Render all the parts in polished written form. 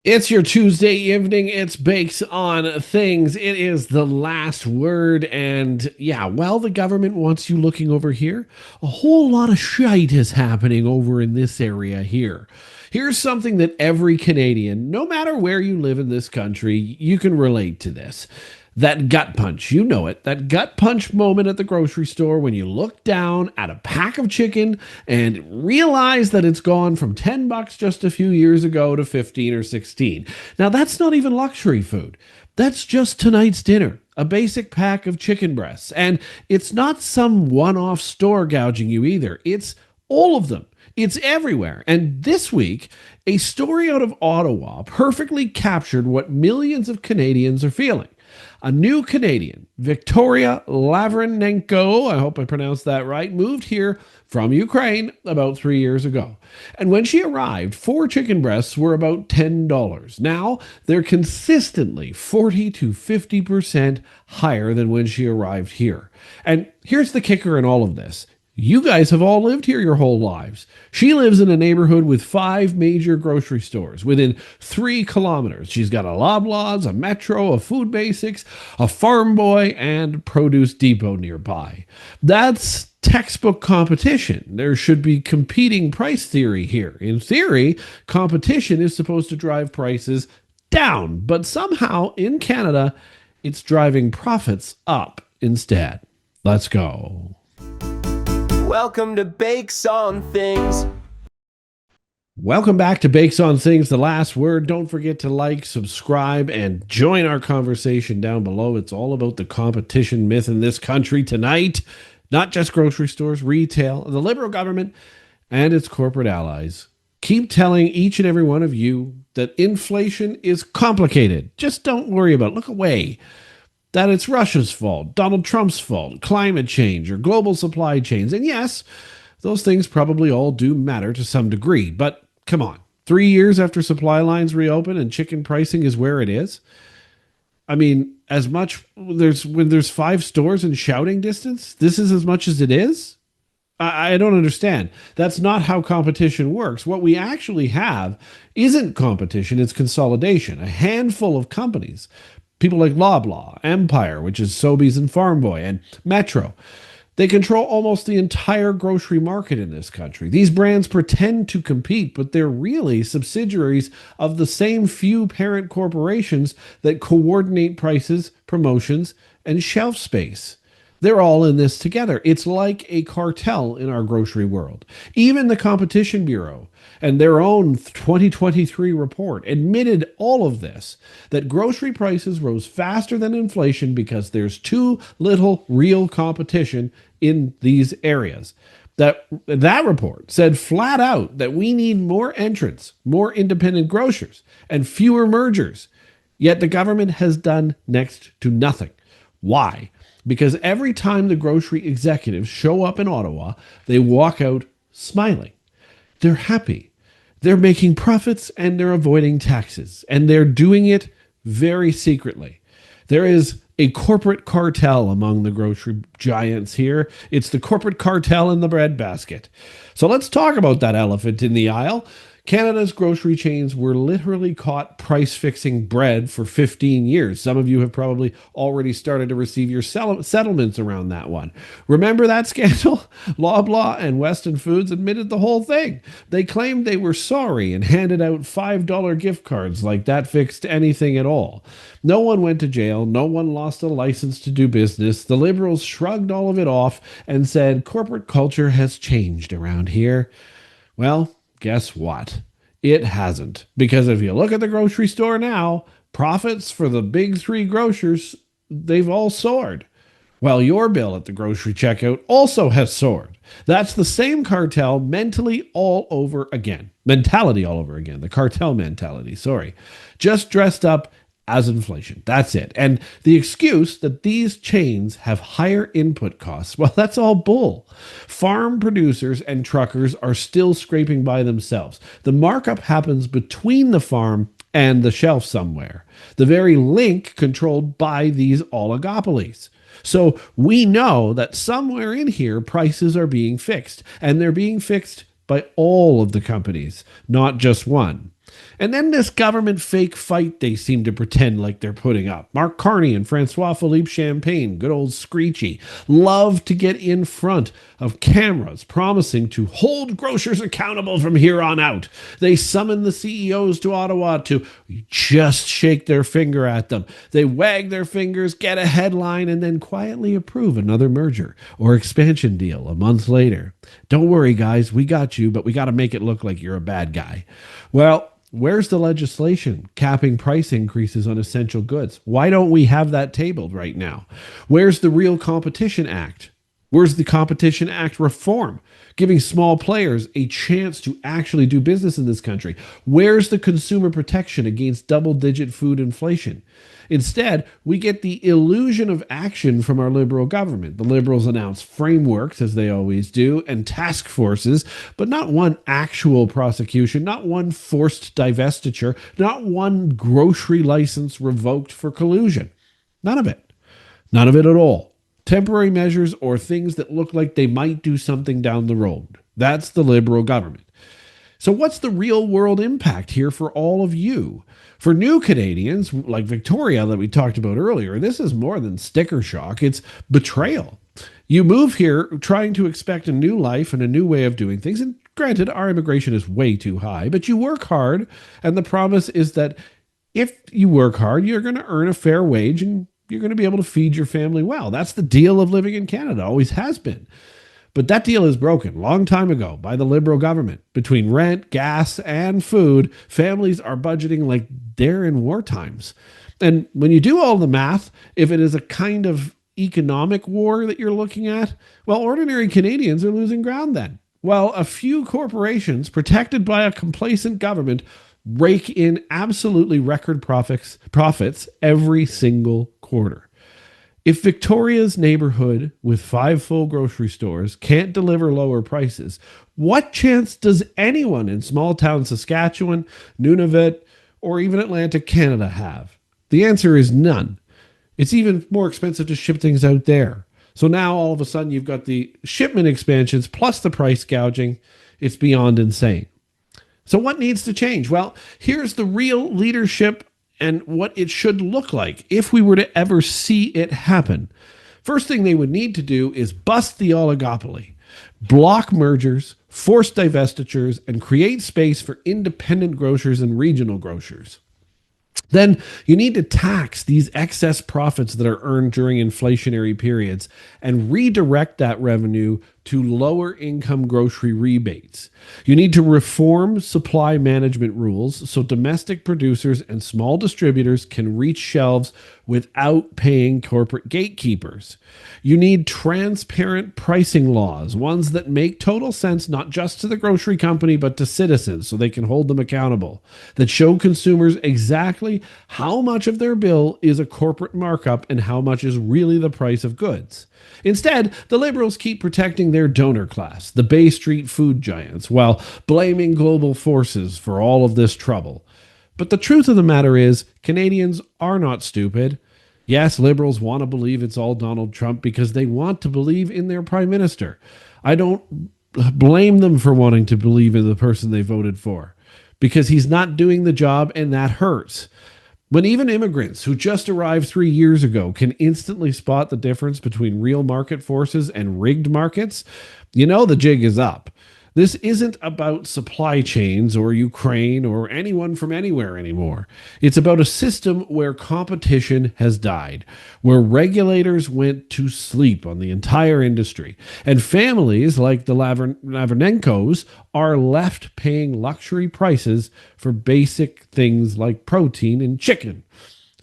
It's your Tuesday evening. It's Bakes on Things. It is the last word. And yeah, while the government wants you looking over here, a whole lot of shite is happening over in this area here. Here's something that every Canadian, no matter where you live in this country, you can relate to this. That gut punch, you know it. That gut punch moment at the grocery store when you look down at a pack of chicken and realize that it's gone from $10 just a few years ago to 15 or 16. Now, that's not even luxury food. That's just tonight's dinner, a basic pack of chicken breasts. And it's not some one off store gouging you either, it's all of them. It's everywhere. And this week, a story out of Ottawa perfectly captured what millions of Canadians are feeling. A new Canadian, Victoria Lavrenenko, I hope I pronounced that right, moved here from Ukraine about 3 years ago. And when she arrived, four chicken breasts were about $10. Now they're consistently 40 to 50% higher than when she arrived here. And here's the kicker in all of this. You guys have all lived here your whole lives. She lives in a neighborhood with five major grocery stores within 3 kilometers. She's got a Loblaws, a Metro, a Food Basics, a Farm Boy, and Produce Depot nearby. That's textbook competition. There should be competing price theory here. In theory, competition is supposed to drive prices down, but somehow in Canada, it's driving profits up instead. Let's go. Welcome to Bakes on Things. Welcome back to Bakes on Things, the last word. Don't forget to like, subscribe, and join our conversation down below. It's all about the competition myth in this country tonight. Not just grocery stores, retail, the Liberal government, and its corporate allies. Keep telling each and every one of you that inflation is complicated. Just don't worry about it. Look away. That it's Russia's fault, Donald Trump's fault, climate change, or global supply chains. And yes, those things probably all do matter to some degree. But come on, 3 years after supply lines reopen and chicken pricing is where it is. I mean, as much when there's five stores in shouting distance, this is as much as it is. I don't understand. That's not how competition works. What we actually have isn't competition, it's consolidation. A handful of companies, people like Loblaw, Empire, which is Sobeys and Farm Boy, and Metro. They control almost the entire grocery market in this country. These brands pretend to compete, but they're really subsidiaries of the same few parent corporations that coordinate prices, promotions, and shelf space. They're all in this together. It's like a cartel in our grocery world. Even the Competition Bureau and their own 2023 report admitted all of this, that grocery prices rose faster than inflation because there's too little real competition in these areas. That report said flat out that we need more entrants, more independent grocers, and fewer mergers. Yet the government has done next to nothing. Why? Because every time the grocery executives show up in Ottawa, they walk out smiling. They're happy. They're making profits and they're avoiding taxes. And they're doing it very secretly. There is a corporate cartel among the grocery giants here. It's the corporate cartel in the breadbasket. So let's talk about that elephant in the aisle. Canada's grocery chains were literally caught price-fixing bread for 15 years. Some of you have probably already started to receive your settlements around that one. Remember that scandal? Loblaw and Weston Foods admitted the whole thing. They claimed they were sorry and handed out $5 gift cards like that fixed anything at all. No one went to jail. No one lost a license to do business. The Liberals shrugged all of it off and said corporate culture has changed around here. Well, guess what? It hasn't. Because if you look at the grocery store now, profits for the big three grocers, they've all soared. While your bill at the grocery checkout also has soared. That's the same cartel mentality all over again. The cartel mentality, sorry. Just dressed up as inflation. That's it. And the excuse that these chains have higher input costs, well, that's all bull. Farm producers and truckers are still scraping by themselves. The markup happens between the farm and the shelf somewhere. The very link controlled by these oligopolies. So we know that somewhere in here, prices are being fixed, and they're being fixed by all of the companies, not just one. And then this government fake fight they seem to pretend like they're putting up. Mark Carney and Francois Philippe Champagne, good old Screechy, love to get in front of cameras promising to hold grocers accountable from here on out. They summon the CEOs to Ottawa to just shake their finger at them. They wag their fingers, get a headline, and then quietly approve another merger or expansion deal a month later. Don't worry, guys, we got you, but we got to make it look like you're a bad guy. Well, where's the legislation capping price increases on essential goods? Why don't we have that tabled right now? Where's the real Competition Act? Where's the Competition Act reform, giving small players a chance to actually do business in this country? Where's the consumer protection against double-digit food inflation? Instead, we get the illusion of action from our Liberal government. The Liberals announce frameworks, as they always do, and task forces, but not one actual prosecution, not one forced divestiture, not one grocery license revoked for collusion. None of it. None of it at all. Temporary measures or things that look like they might do something down the road. That's the Liberal government. So what's the real world impact here for all of you? For new Canadians, like Victoria that we talked about earlier, this is more than sticker shock. It's betrayal. You move here trying to expect a new life and a new way of doing things. And granted, our immigration is way too high, but you work hard. And the promise is that if you work hard, you're going to earn a fair wage and you're going to be able to feed your family well. That's the deal of living in Canada, always has been. But that deal is broken long time ago by the Liberal government. Between rent, gas, and food, families are budgeting like they're in war times. And when you do all the math, if it is a kind of economic war that you're looking at, well, ordinary Canadians are losing ground then. While a few corporations protected by a complacent government rake in absolutely record profits every single quarter. If Victoria's neighborhood with 5 full grocery stores can't deliver lower prices, what chance does anyone in small town Saskatchewan, Nunavut, or even Atlantic Canada have? The answer is none. It's even more expensive to ship things out there. So now all of a sudden you've got the shipment expansions plus the price gouging. It's beyond insane. So what needs to change? Well, here's the real leadership and what it should look like if we were to ever see it happen. First thing they would need to do is bust the oligopoly, block mergers, force divestitures, and create space for independent grocers and regional grocers. Then you need to tax these excess profits that are earned during inflationary periods and redirect that revenue to lower income grocery rebates. You need to reform supply management rules so domestic producers and small distributors can reach shelves without paying corporate gatekeepers. You need transparent pricing laws, ones that make total sense not just to the grocery company but to citizens so they can hold them accountable, that show consumers exactly how much of their bill is a corporate markup and how much is really the price of goods. Instead, the Liberals keep protecting their donor class, the Bay Street food giants, while blaming global forces for all of this trouble. But the truth of the matter is, Canadians are not stupid. Yes, Liberals want to believe it's all Donald Trump because they want to believe in their prime minister. I don't blame them for wanting to believe in the person they voted for because he's not doing the job and that hurts. When even immigrants who just arrived 3 years ago can instantly spot the difference between real market forces and rigged markets, you know the jig is up. This isn't about supply chains or Ukraine or anyone from anywhere anymore. It's about a system where competition has died, where regulators went to sleep on the entire industry, and families like the Lavernenkos are left paying luxury prices for basic things like protein and chicken.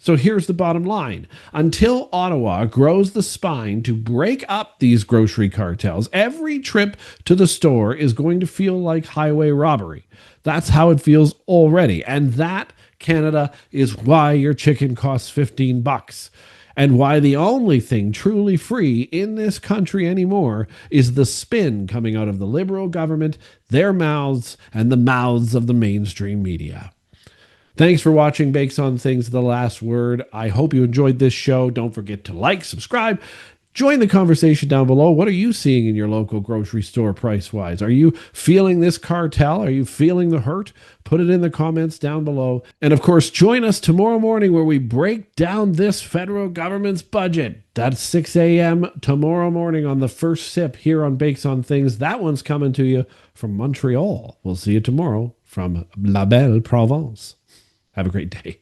So here's the bottom line. Until Ottawa grows the spine to break up these grocery cartels, every trip to the store is going to feel like highway robbery. That's how it feels already. And that, Canada, is why your chicken costs $15. And why the only thing truly free in this country anymore is the spin coming out of the Liberal government, their mouths, and the mouths of the mainstream media. Thanks for watching Bakes on Things, The Last Word. I hope you enjoyed this show. Don't forget to like, subscribe, Join the conversation down below. What are you seeing in your local grocery store price-wise? Are you feeling this cartel? Are you feeling the hurt? Put it in the comments down below. And of course, join us tomorrow morning where we break down this federal government's budget. That's 6 a.m. tomorrow morning on the first sip here on Bakes on Things. That one's coming to you from Montreal. We'll see you tomorrow from La Belle Provence. Have a great day.